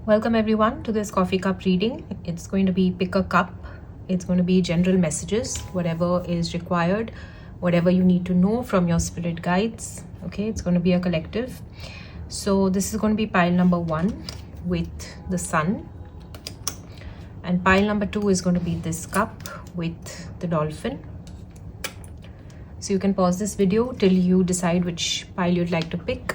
Welcome everyone to this coffee cup reading. It's going to be pick a cup. It's going to be general messages, whatever is required, whatever you need to know from your spirit guides. Okay, it's going to be a collective. So this is going to be pile number 1 with the sun. And pile number 2 is going to be this cup with the dolphin. So you can pause this video till you decide which pile you'd like to pick.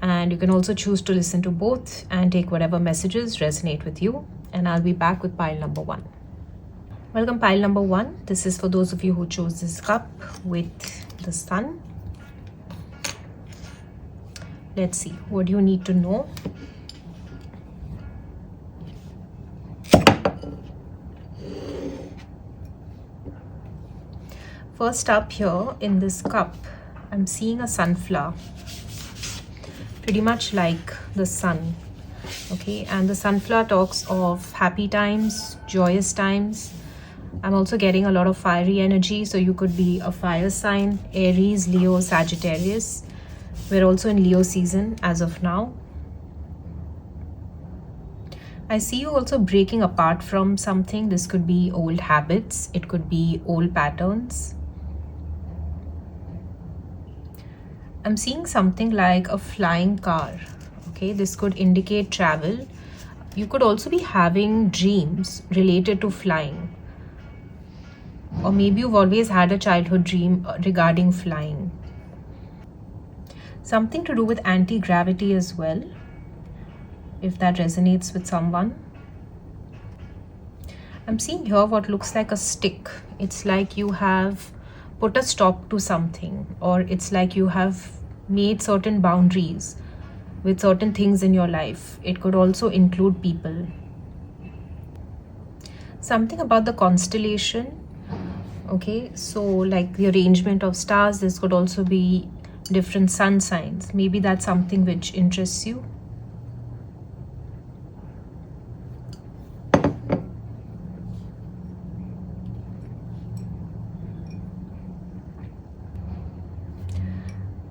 And you can also choose to listen to both and take whatever messages resonate with you. And I'll be back with pile number 1. Welcome pile number 1. This is for those of you who chose this cup with the sun. Let's see, what do you need to know? First up here in this cup, I'm seeing a sunflower. Pretty much like the sun. Okay, and the sunflower talks of happy times, joyous times. I'm also getting a lot of fiery energy, so you could be a fire sign, Aries, Leo, Sagittarius. We're also in Leo season as of now. I see you also breaking apart from something. This could be old habits, it could be old patterns. I'm seeing something like a flying car. Okay, this could indicate travel. You could also be having dreams related to flying. Or maybe you've always had a childhood dream regarding flying. Something to do with anti-gravity as well, if that resonates with someone. I'm seeing here what looks like a stick. It's like you have put a stop to something, or it's like you have made certain boundaries with certain things in your life. It could also include people. Something about the constellation. Okay, so like the arrangement of stars. This could also be different sun signs. Maybe that's something which interests you.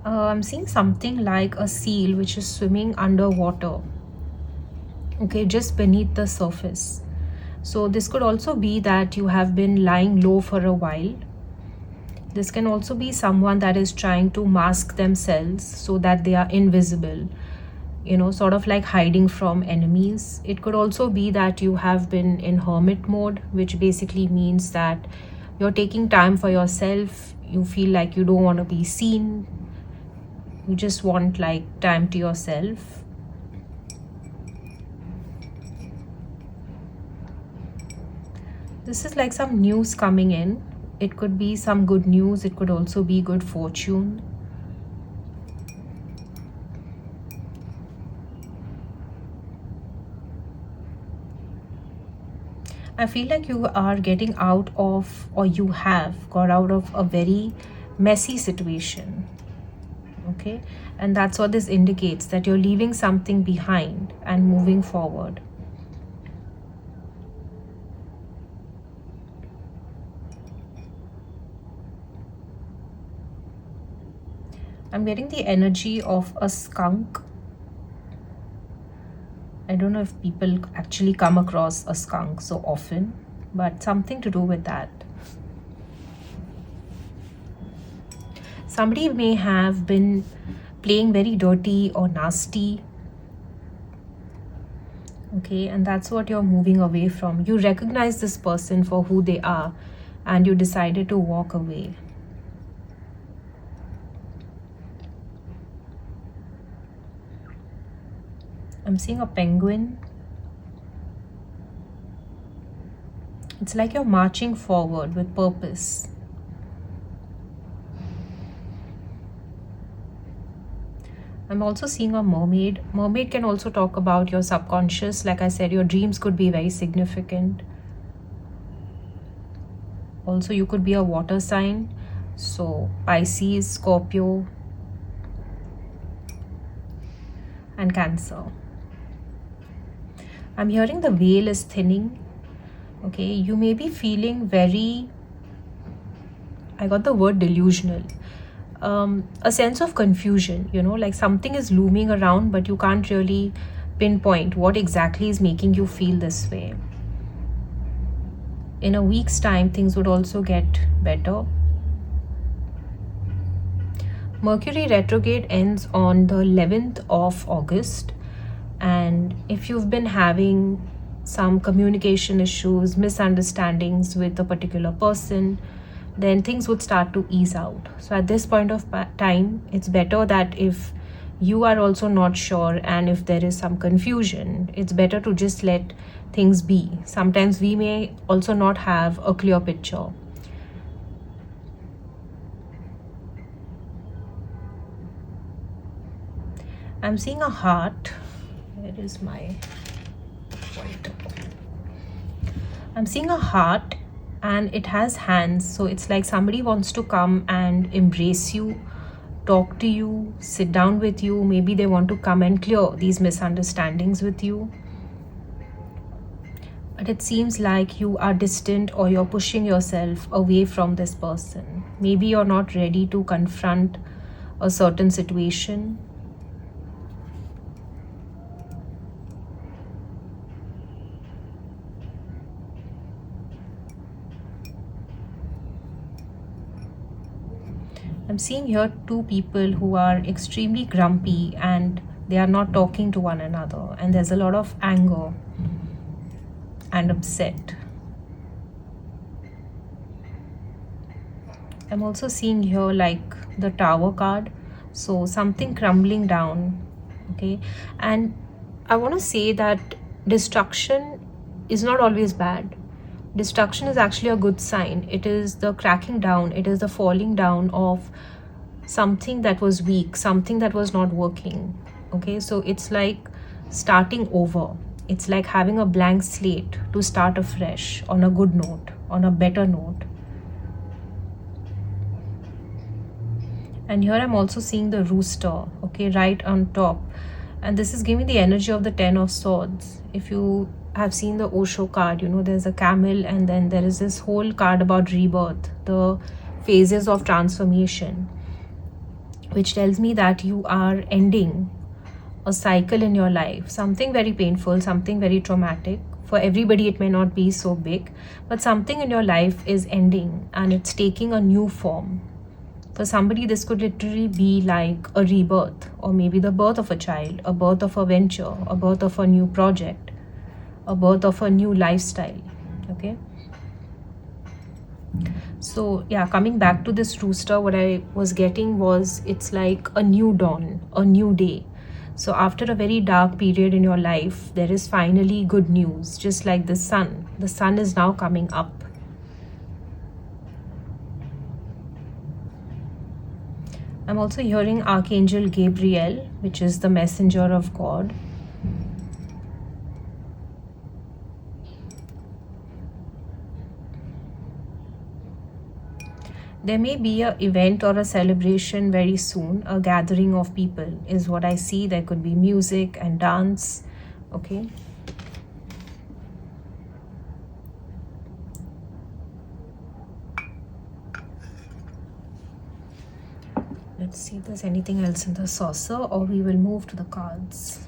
I'm seeing something like a seal which is swimming underwater. Okay, just beneath the surface. So this could also be that you have been lying low for a while. This can also be someone that is trying to mask themselves so that they are invisible, you know, sort of like hiding from enemies. It could also be that you have been in hermit mode, which basically means that you're taking time for yourself. You feel like you don't want to be seen. You just want like time to yourself. This is like some news coming in. It could be some good news. It could also be good fortune. I feel like you are getting out of, or you have got out of a very messy situation. Okay, and that's what this indicates, that you're leaving something behind and moving forward. I'm getting the energy of a skunk. I don't know if people actually come across a skunk so often, but something to do with that. Somebody may have been playing very dirty or nasty. Okay, and that's what you're moving away from. You recognize this person for who they are and you decided to walk away. I'm seeing a penguin. It's like you're marching forward with purpose. I'm also seeing a mermaid. Mermaid can also talk about your subconscious. Like I said, your dreams could be very significant. Also, you could be a water sign. So Pisces, Scorpio, and Cancer. I'm hearing the veil is thinning. Okay, you may be feeling very, I got the word delusional. A sense of confusion, you know, like something is looming around, but you can't really pinpoint what exactly is making you feel this way. In a week's time, things would also get better. Mercury retrograde ends on the 11th of August, and if you've been having some communication issues, misunderstandings with a particular person, then things would start to ease out. So at this point of time, it's better that if you are also not sure and if there is some confusion, it's better to just let things be. Sometimes we may also not have a clear picture. I'm seeing a heart. Where is my pointer? I'm seeing a heart and it has hands. So it's like somebody wants to come and embrace you, talk to you, sit down with you. Maybe they want to come and clear these misunderstandings with you. But it seems like you are distant or you're pushing yourself away from this person. Maybe you're not ready to confront a certain situation. I'm seeing here two people who are extremely grumpy and they are not talking to one another, and there's a lot of anger and upset. I'm also seeing here like the Tower card, so something crumbling down. Okay, and I want to say that destruction is not always bad. Destruction is actually a good sign. It is the cracking down, it is the falling down of something that was weak, something that was not working. Okay, so it's like starting over. It's like having a blank slate to start afresh on a good note, on a better note. And here I'm also seeing the rooster, okay, right on top. And this is giving the energy of the 10 of Swords. If you have seen the Osho card, you know, there's a camel and then there is this whole card about rebirth, the phases of transformation, which tells me that you are ending a cycle in your life, something very painful, something very traumatic. For everybody, it may not be so big, but something in your life is ending and it's taking a new form. For somebody, this could literally be like a rebirth, or maybe the birth of a child, a birth of a venture, a birth of a new project, a birth of a new lifestyle. Okay, so yeah, coming back to this rooster, what I was getting was it's like a new dawn, a new day. So after a very dark period in your life, there is finally good news. Just like the sun is now coming up. I'm also hearing Archangel Gabriel, which is the messenger of God. There may be an event or a celebration very soon. A gathering of people is what I see. There could be music and dance. Okay. Let's see if there's anything else in the saucer, or we will move to the cards.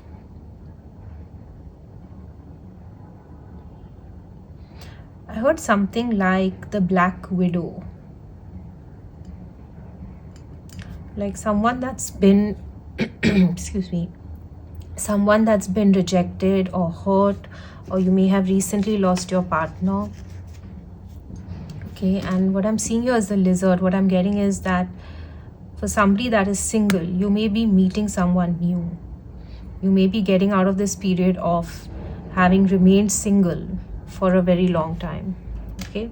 I heard something like the Black Widow. Like someone that's been, excuse me, someone that's been rejected or hurt, or you may have recently lost your partner. Okay, and what I'm seeing here is the lizard. What I'm getting is that for somebody that is single, you may be meeting someone new. You may be getting out of this period of having remained single for a very long time. Okay,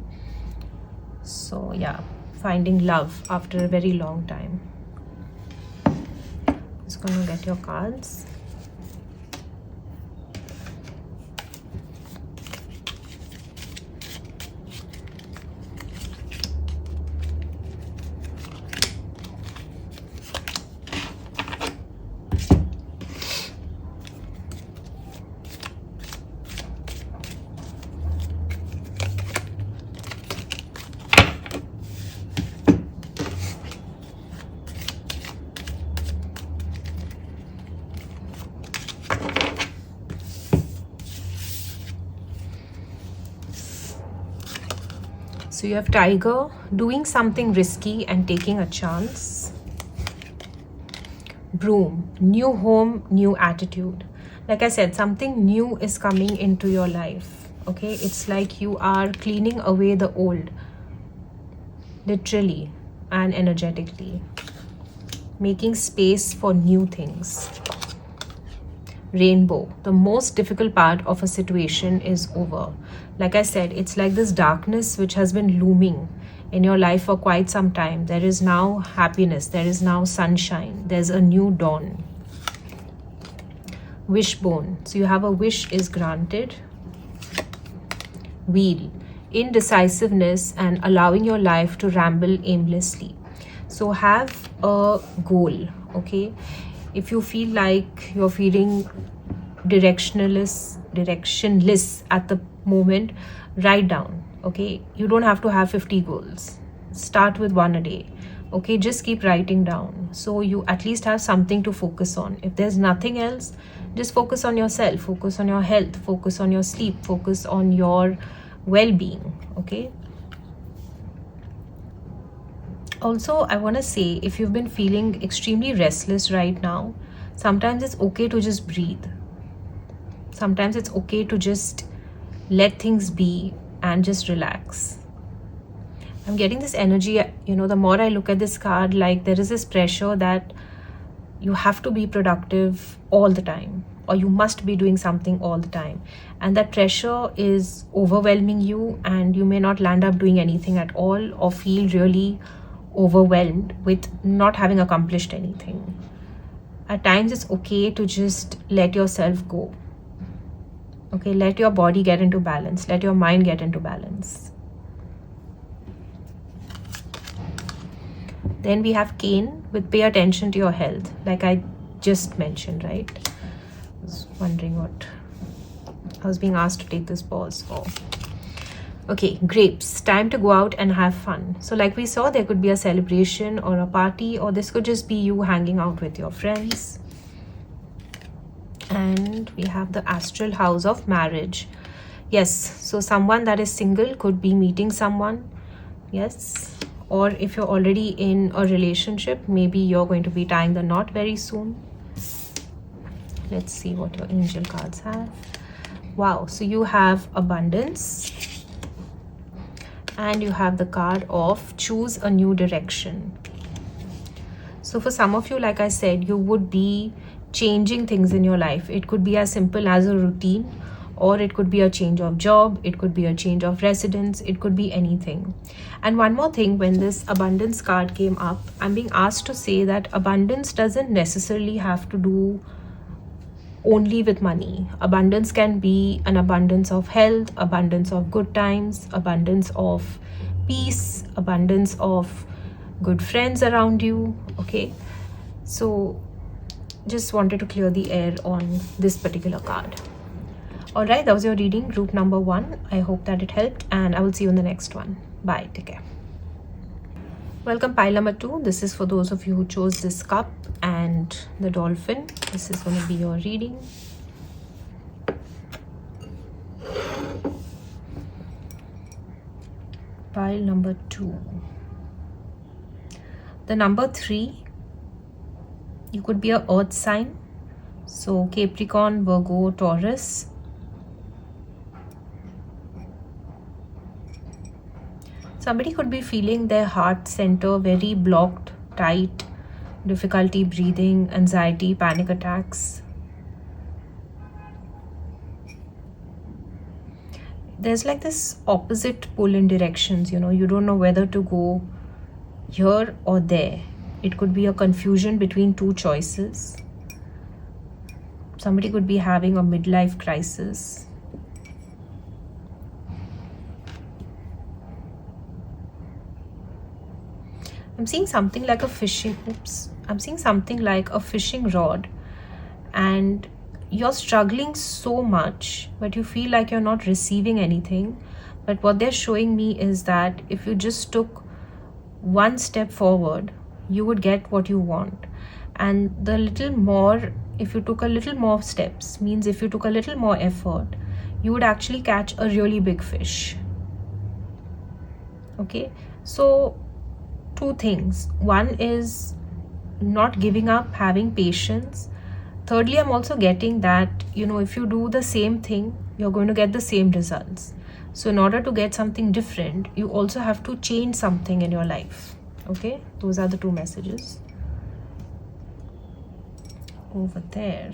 so yeah, finding love after a very long time. Just gonna get your cards. So you have Tiger, doing something risky and taking a chance. Broom, new home, new attitude. Like I said, something new is coming into your life. Okay, it's like you are cleaning away the old, literally and energetically, making space for new things. Rainbow, the most difficult part of a situation is over. Like I said, it's like this darkness which has been looming in your life for quite some time. There is now happiness, there is now sunshine, there's a new dawn. Wishbone, so you have a wish is granted. Wheel, indecisiveness and allowing your life to ramble aimlessly. So have a goal, okay? If you feel like you're feeling directionless at the moment, write down, okay? You don't have to have 50 goals. Start with one a day, okay? Just keep writing down so you at least have something to focus on. If there's nothing else, just focus on yourself, focus on your health, focus on your sleep, focus on your well-being, okay? Also, I want to say, if you've been feeling extremely restless right now, sometimes it's okay to just breathe. Sometimes it's okay to just let things be and just relax. I'm getting this energy, you know, the more I look at this card, like there is this pressure that you have to be productive all the time, or you must be doing something all the time. And that pressure is overwhelming you, and you may not land up doing anything at all, or feel really overwhelmed with not having accomplished anything. At times it's okay to just let yourself go, okay? Let your body get into balance, let your mind get into balance. Then we have Cane with pay attention to your health, like I just mentioned, right? I was wondering what I was being asked to take this pause for. Okay, Grapes, time to go out and have fun. So like we saw, there could be a celebration or a party, or this could just be you hanging out with your friends. And we have the astral house of marriage. Yes, so someone that is single could be meeting someone. Yes, or if you're already in a relationship, maybe you're going to be tying the knot very soon. Let's see what your angel cards have. Wow, so you have abundance. And you have the card of choose a new direction. So for some of you, like I said, you would be changing things in your life. It could be as simple as a routine, or it could be a change of job, it could be a change of residence, it could be anything. And one more thing, when this abundance card came up, I'm being asked to say that abundance doesn't necessarily have to do only with money. Abundance can be an abundance of health, abundance of good times, abundance of peace, abundance of good friends around you, okay? So just wanted to clear the air on this particular card. All right, that was your reading, group number 1. I hope that it helped, and I will see you in the next one. Bye, take care. Welcome, pile number 2. This is for those of you who chose this cup and the dolphin. This is going to be your reading. Pile number 2. The number 3, you could be a earth sign. So Capricorn, Virgo, Taurus. Somebody could be feeling their heart center very blocked, tight, difficulty breathing, anxiety, panic attacks. There's like this opposite pull in directions, you know, you don't know whether to go here or there. It could be a confusion between two choices. Somebody could be having a midlife crisis. I'm seeing something like a fishing, I'm seeing something like a fishing rod, and you're struggling so much, but you feel like you're not receiving anything. But what they're showing me is that if you just took one step forward, you would get what you want. And the little more, if you took a little more steps, means if you took a little more effort, you would actually catch a really big fish. Okay, so two things. One is not giving up, having patience. Thirdly, I'm also getting that, if you do the same thing, you're going to get the same results. So in order to get something different, you also have to change something in your life. Okay, those are the two messages. Over there.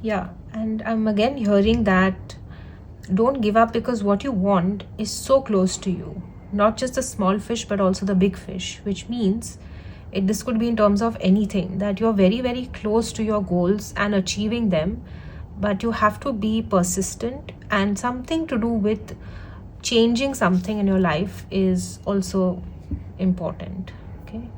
Yeah, and I'm again hearing that don't give up, because what you want is so close to you. Not just the small fish, but also the big fish, which means this could be in terms of anything, that you're very, very close to your goals and achieving them, but you have to be persistent, and something to do with changing something in your life is also important. Okay.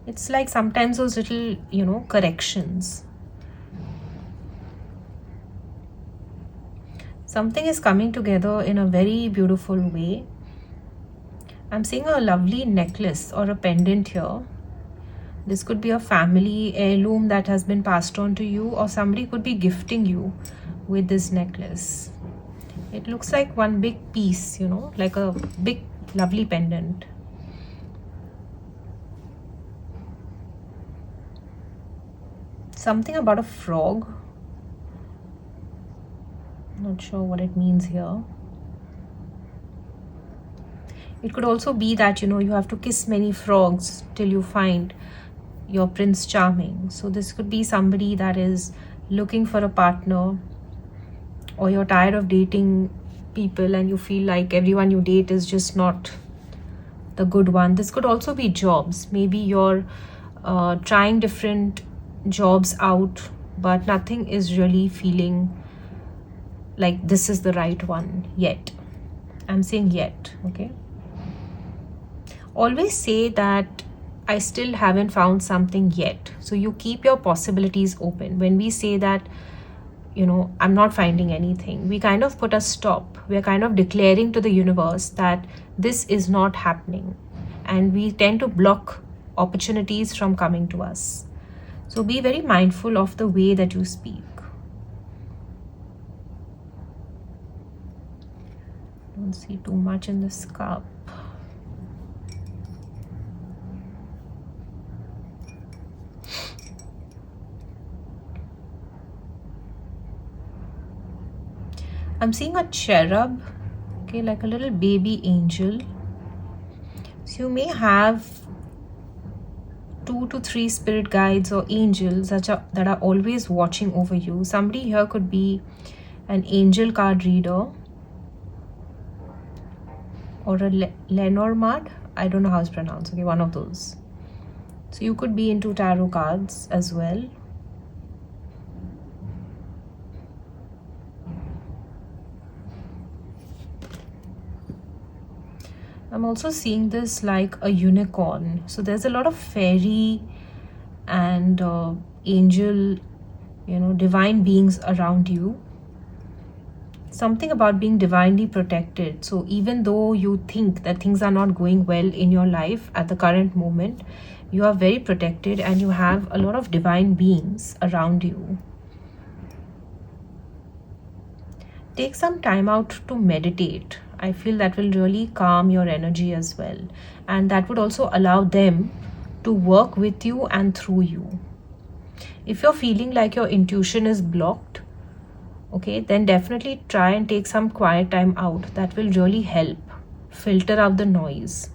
It's like sometimes those little, corrections. Something is coming together in a very beautiful way. I'm seeing a lovely necklace or a pendant here. This could be a family heirloom that has been passed on to you, or somebody could be gifting you with this necklace. It looks like one big piece, like a big lovely pendant. Something about a frog. Not sure what it means here. It could also be that, you have to kiss many frogs till you find your Prince Charming. So this could be somebody that is looking for a partner, or you're tired of dating people and you feel like everyone you date is just not the good one. This could also be jobs. Maybe you're trying different jobs out, but nothing is really feeling like this is the right one yet. I'm saying yet. Okay. Always say that I still haven't found something yet. So you keep your possibilities open. When we say that, I'm not finding anything, we kind of put a stop. We're kind of declaring to the universe that this is not happening. And we tend to block opportunities from coming to us. So be very mindful of the way that you speak. Don't see too much in this cup. I'm seeing a cherub, okay, like a little baby angel. So you may have 2 to 3 spirit guides or angels that are always watching over you. Somebody here could be an angel card reader or a Lenormand. I don't know how it's pronounced. Okay, one of those. So you could be into tarot cards as well. I'm also seeing this like a unicorn. So there's a lot of fairy and angel, divine beings around you. Something about being divinely protected. So even though you think that things are not going well in your life at the current moment, you are very protected and you have a lot of divine beings around you. Take some time out to meditate. I feel that will really calm your energy as well. And that would also allow them to work with you and through you. If you're feeling like your intuition is blocked, okay, then definitely try and take some quiet time out. That will really help filter out the noise.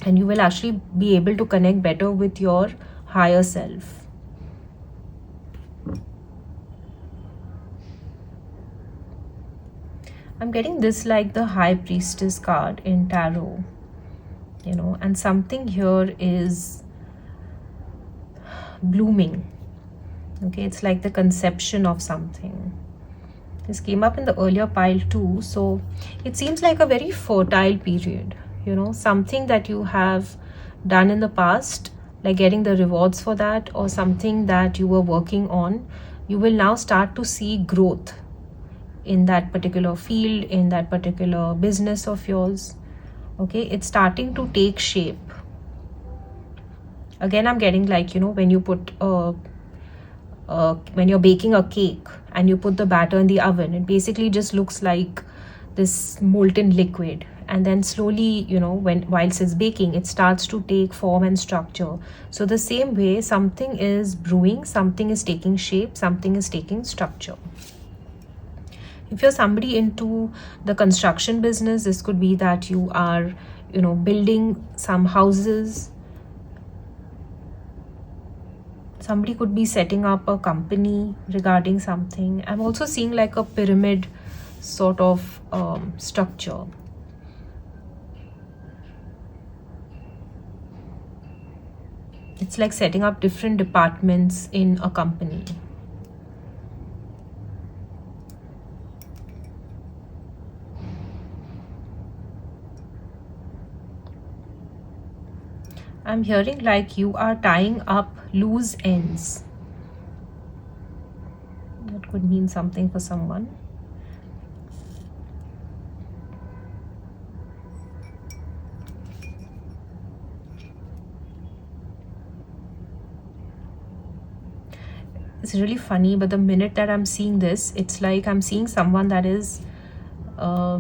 And you will actually be able to connect better with your higher self. I'm getting this like the High Priestess card in tarot, and something here is blooming. Okay, it's like the conception of something. This came up in the earlier pile too. So it seems like a very fertile period, something that you have done in the past, like getting the rewards for that, or something that you were working on. You will now start to see growth in that particular field, in that particular business of yours. Okay, it's starting to take shape. Again, I'm getting like, when you put a when you're baking a cake and you put the batter in the oven, it basically just looks like this molten liquid, and then slowly, you know, whilst it's baking, it starts to take form and structure. So the same way, something is brewing, something is taking shape, something is taking structure. If you're somebody into the construction business, this could be that you are, you know, building some houses. Somebody could be setting up a company regarding something. I'm also seeing like a pyramid sort of structure. It's like setting up different departments in a company. I'm hearing like you are tying up loose ends. That could mean something for someone. It's really funny, but the minute that I'm seeing this, it's like I'm seeing someone that is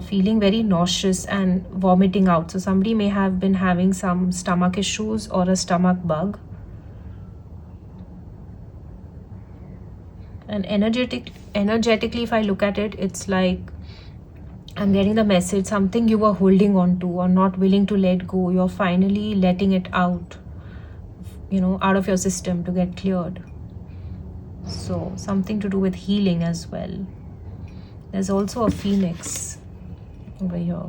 feeling very nauseous and vomiting out. So somebody may have been having some stomach issues or a stomach bug. And energetically, if I look at it, it's like I'm getting the message, something you were holding on to or not willing to let go, you're finally letting it out, you know, out of your system to get cleared. So something to do with healing as well. There's also a phoenix over here.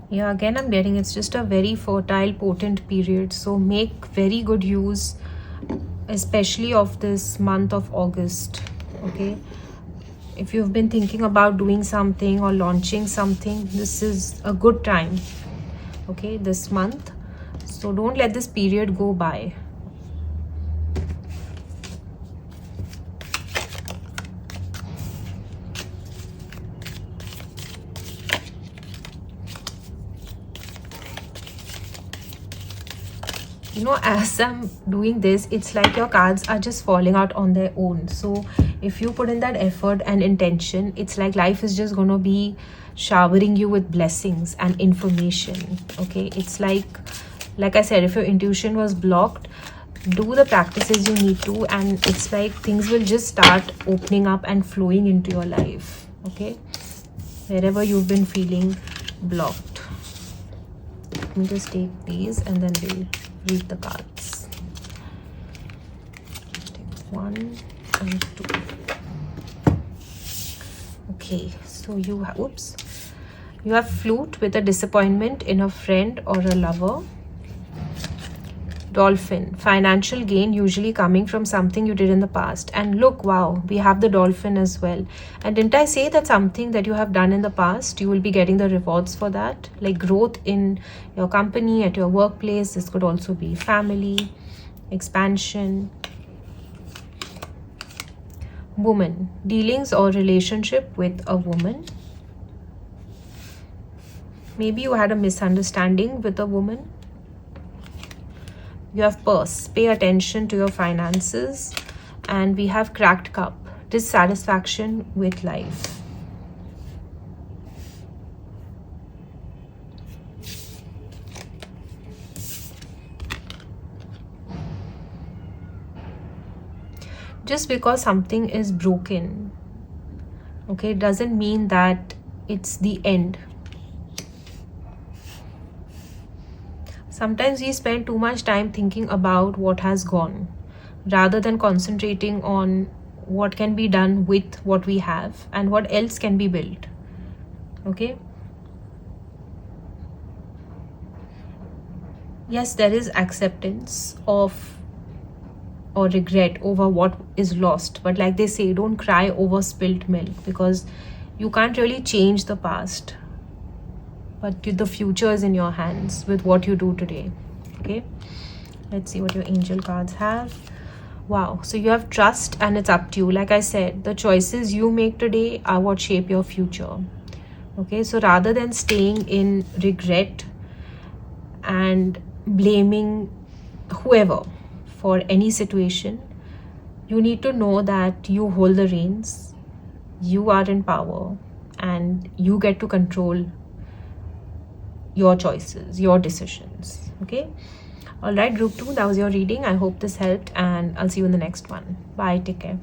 Yeah, again I'm getting it's just a very fertile, potent period. So make very good use, especially of this month of August. Okay, if you've been thinking about doing something or launching something, this is a good time, okay, this month. So don't let this period go by. You know, as I'm doing this, it's like your cards are just falling out on their own. So if you put in that effort and intention, it's like life is just going to be showering you with blessings and information. Okay, it's like I said, if your intuition was blocked, do the practices you need to, and it's like things will just start opening up and flowing into your life. Okay, wherever you've been feeling blocked. Let me just take these and then we'll read the cards. Take 1 and 2. Okay, so you have, you have flute with a disappointment in a friend or a lover. Dolphin, financial gain usually coming from something you did in the past. And look, wow, we have the dolphin as well. And didn't I say that something that you have done in the past, you will be getting the rewards for that, like growth in your company, at your workplace. This could also be family, expansion. Woman, dealings or relationship with a woman. Maybe you had a misunderstanding with a woman. You have purse, pay attention to your finances. And we have cracked cup, dissatisfaction with life. Just because something is broken, okay, doesn't mean that it's the end. Sometimes we spend too much time thinking about what has gone rather than concentrating on what can be done with what we have and what else can be built. Okay? Yes, there is acceptance of or regret over what is lost. But like they say, don't cry over spilt milk, because you can't really change the past. But the future is in your hands with what you do today. Okay, let's see what your angel cards have. Wow, so you have trust and it's up to you. Like I said, the choices you make today are what shape your future. Okay, so rather than staying in regret and blaming whoever for any situation, you need to know that you hold the reins, you are in power, and you get to control your choices, your decisions. Okay, all right, group 2, that was your reading. I hope this helped, and I'll see you in the next one. Bye, take care.